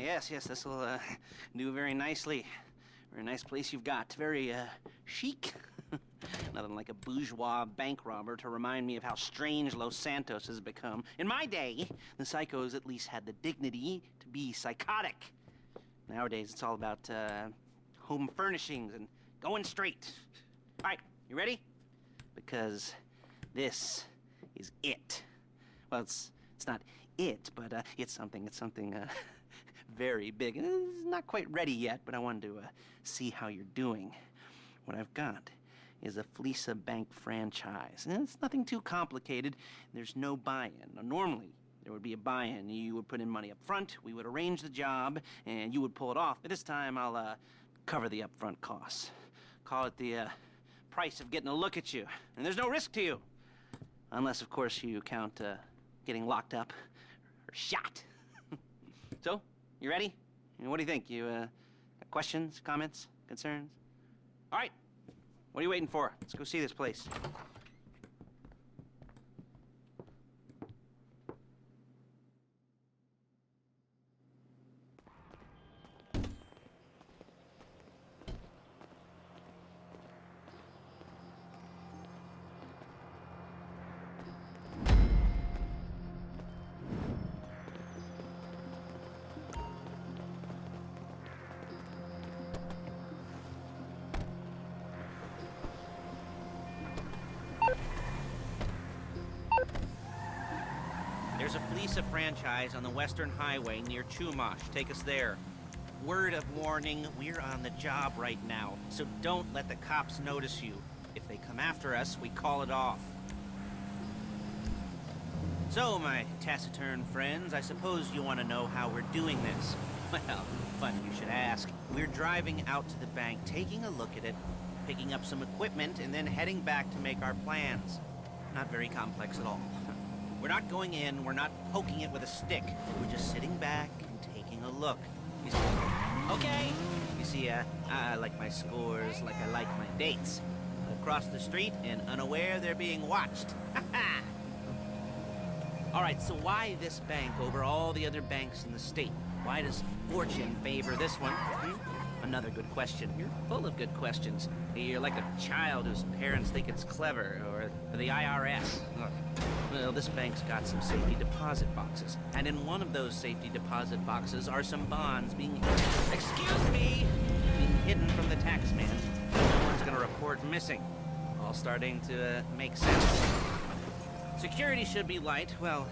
yes, this'll do very nicely. Very nice place you've got. Very chic. Nothing like a bourgeois bank robber to remind me of how strange Los Santos has become. In my day, the psychos at least had the dignity to be psychotic. Nowadays, it's all about home furnishings and going straight. All right, you ready? Because this is it. Well, it's not it, but it's something very big. It's not quite ready yet, but I wanted to see how you're doing. What I've got is a Fleesa Bank franchise. And it's nothing too complicated. There's no buy-in. Now, normally, there would be a buy-in. You would put in money up front, we would arrange the job, and you would pull it off. But this time, I'll cover the upfront costs. Call it the price of getting a look at you. And there's no risk to you. Unless, of course, you count getting locked up or shot. So, you ready? What do you think? You got questions, comments, concerns? All right. What are you waiting for? Let's go see this place. There's a Fleesa franchise on the Western Highway near Chumash. Take us there. Word of warning, we're on the job right now, so don't let the cops notice you. If they come after us, we call it off. So, my taciturn friends, I suppose you want to know how we're doing this. Well, funny you should ask. We're driving out to the bank, taking a look at it, picking up some equipment, and then heading back to make our plans. Not very complex at all. We're not going in, we're not poking it with a stick. We're just sitting back and taking a look. You see, okay. You see, I like my scores like I like my dates. Across the street and unaware they're being watched. All right, so why this bank over all the other banks in the state? Why does fortune favor this one? Another good question. You're full of good questions. You're like a child whose parents think it's clever, or the IRS. Well, this bank's got some safety deposit boxes. And in one of those safety deposit boxes are some bonds being... Excuse me! Being hidden from the tax man. Someone's gonna report missing. All starting to make sense. Security should be light. Well,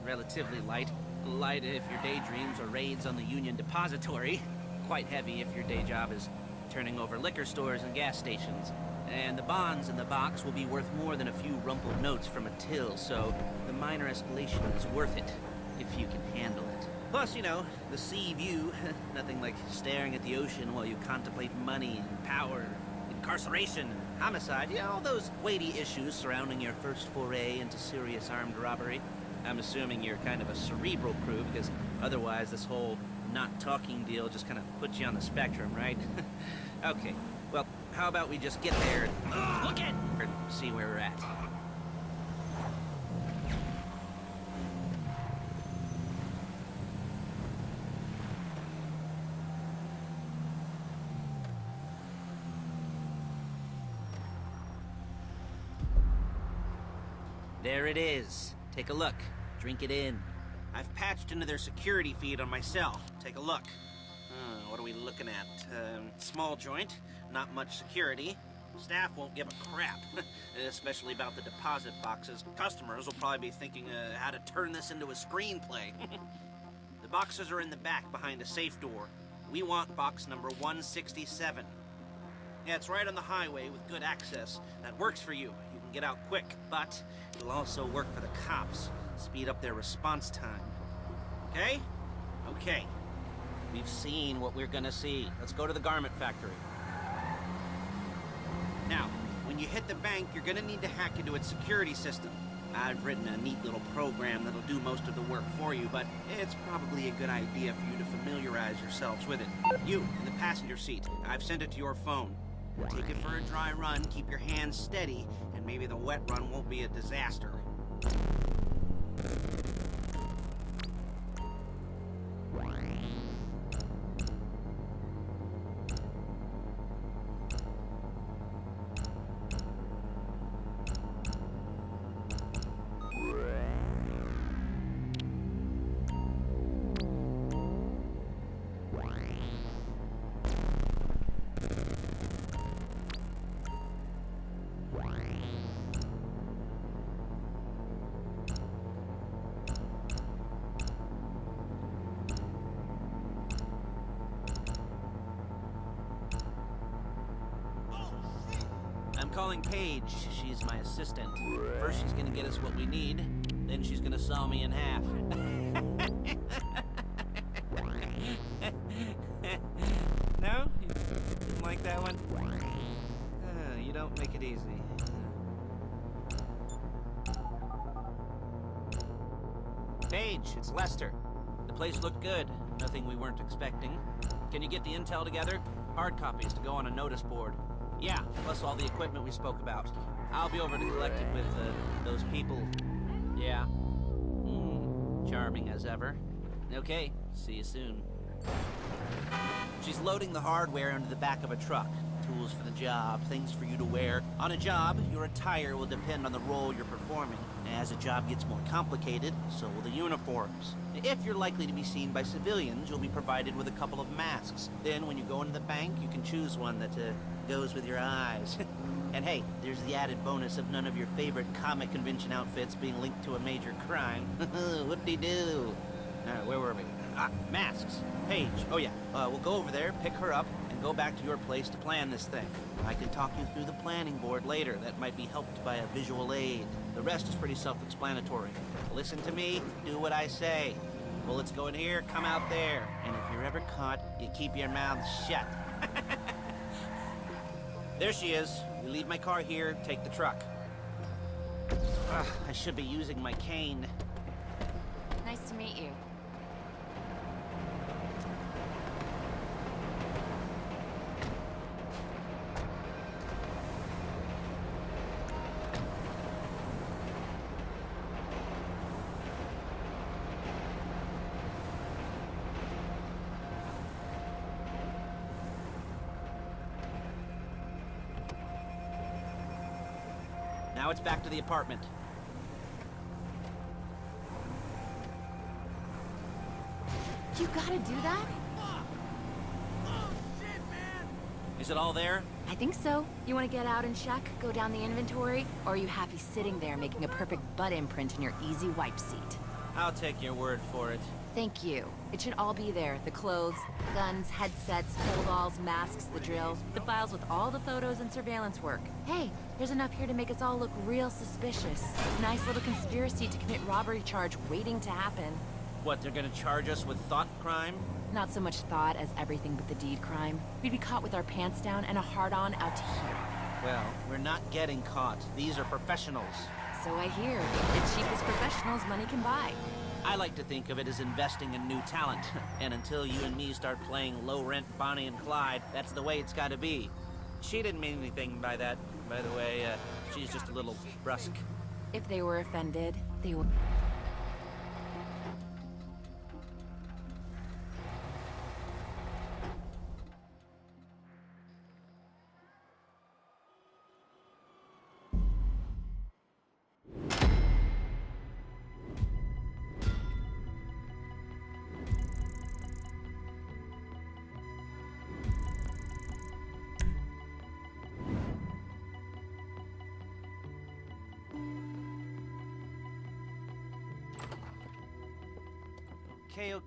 relatively light. Light if your daydreams or raids on the Union Depository. Quite heavy if your day job is turning over liquor stores and gas stations. And the bonds in the box will be worth more than a few rumpled notes from a till, so the minor escalation is worth it, if you can handle it. Plus, you know, the sea view, nothing like staring at the ocean while you contemplate money and power, incarceration and homicide, you know, all those weighty issues surrounding your first foray into serious armed robbery. I'm assuming you're kind of a cerebral crew, because otherwise this whole not talking deal just kind of puts you on the spectrum, right? Okay, well, how about we just get there and look at and see where we're at. There it is. Take a look. Drink it in. I've patched into their security feed on my cell. Take a look. What are we looking at? Small joint, not much security. Staff won't give a crap, especially about the deposit boxes. Customers will probably be thinking how to turn this into a screenplay. The boxes are in the back behind a safe door. We want box number 167. Yeah, it's right on the highway with good access. That works for you. You can get out quick, but it'll also work for the cops. Speed up their response time. Okay? Okay. We've seen what we're gonna see. Let's go to the garment factory. Now, when you hit the bank, you're gonna need to hack into its security system. I've written a neat little program that'll do most of the work for you, but it's probably a good idea for you to familiarize yourselves with it. You, in the passenger seat, I've sent it to your phone. Take it for a dry run, keep your hands steady, and maybe the wet run won't be a disaster. calling Paige. She's my assistant. First she's gonna get us what we need, then she's gonna saw me in half. No? You didn't like that one? You don't make it easy. Paige, it's Lester. The place looked good. Nothing we weren't expecting. Can you get the intel together? Hard copies to go on a notice board. Yeah, plus all the equipment we spoke about. I'll be over to collect it with those people. Yeah. Charming as ever. Okay, see you soon. She's loading the hardware into the back of a truck. Tools for the job, things for you to wear. On a job, your attire will depend on the role you're performing. As the job gets more complicated, so will the uniforms. If you're likely to be seen by civilians, you'll be provided with a couple of masks. Then when you go into the bank, you can choose one that goes with your eyes. And hey, there's the added bonus of none of your favorite comic convention outfits being linked to a major crime. Whoop-de-doo. Where were we? Masks. Paige. Oh yeah, we'll go over there, pick her up, and go back to your place to plan this thing. I can talk you through the planning board later. That might be helped by a visual aid. The rest is pretty self-explanatory. Listen to me, do what I say. Bullets go in here, come out there. And if you're ever caught, you keep your mouth shut. There she is. You leave my car here, take the truck. I should be using my cane. Nice to meet you. Now it's back to the apartment. You gotta do that? Oh, shit, man! Is it all there? I think so. You wanna get out and check, go down the inventory, or are you happy sitting there making a perfect butt imprint in your easy wipe seat? I'll take your word for it. Thank you. It should all be there. The clothes, guns, headsets, holdalls, masks, the drill, the files with all the photos and surveillance work. Hey, there's enough here to make us all look real suspicious. Nice little conspiracy to commit robbery charge waiting to happen. What, they're gonna charge us with thought crime? Not so much thought as everything but the deed crime. We'd be caught with our pants down and a hard-on out to here. Well, we're not getting caught. These are professionals. So I hear. The cheapest professionals money can buy. I like to think of it as investing in new talent. And until you and me start playing low-rent Bonnie and Clyde, that's the way it's gotta be. She didn't mean anything by that, by the way. She's just a little brusque. If they were offended, they would...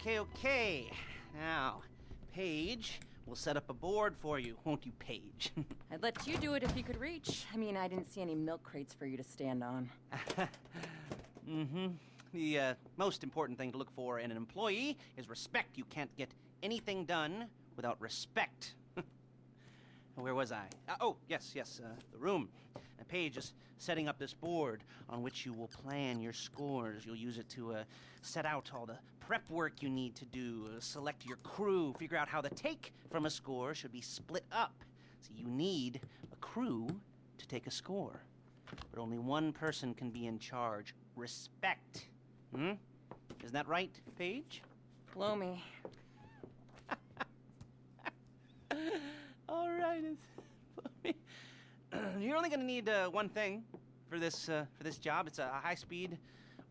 Okay. Now, Paige, we'll set up a board for you, won't you, Paige? I'd let you do it if you could reach. I mean, I didn't see any milk crates for you to stand on. The most important thing to look for in an employee is respect. You can't get anything done without respect. Where was I? Yes, the room. Paige is setting up this board on which you will plan your scores. You'll use it to set out all the prep work you need to do, select your crew, figure out how the take from a score should be split up. So you need a crew to take a score. But only one person can be in charge. Respect. Isn't that right, Paige? Blow me. All right, you're only going to need one thing for this job. It's a high-speed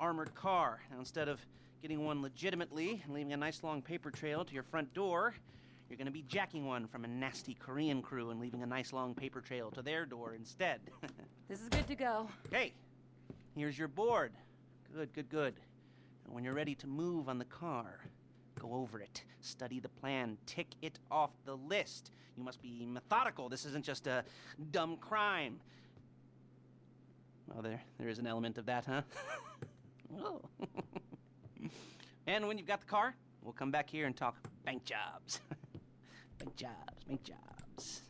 armored car. Now, instead of getting one legitimately and leaving a nice long paper trail to your front door, you're going to be jacking one from a nasty Korean crew and leaving a nice long paper trail to their door instead. This is good to go. Okay, here's your board. Good. And when you're ready to move on the car, go over it, study the plan, tick it off the list. You must be methodical. This isn't just a dumb crime. Well, there is an element of that, huh? Oh. And when you've got the car, we'll come back here and talk bank jobs. Bank jobs, bank jobs.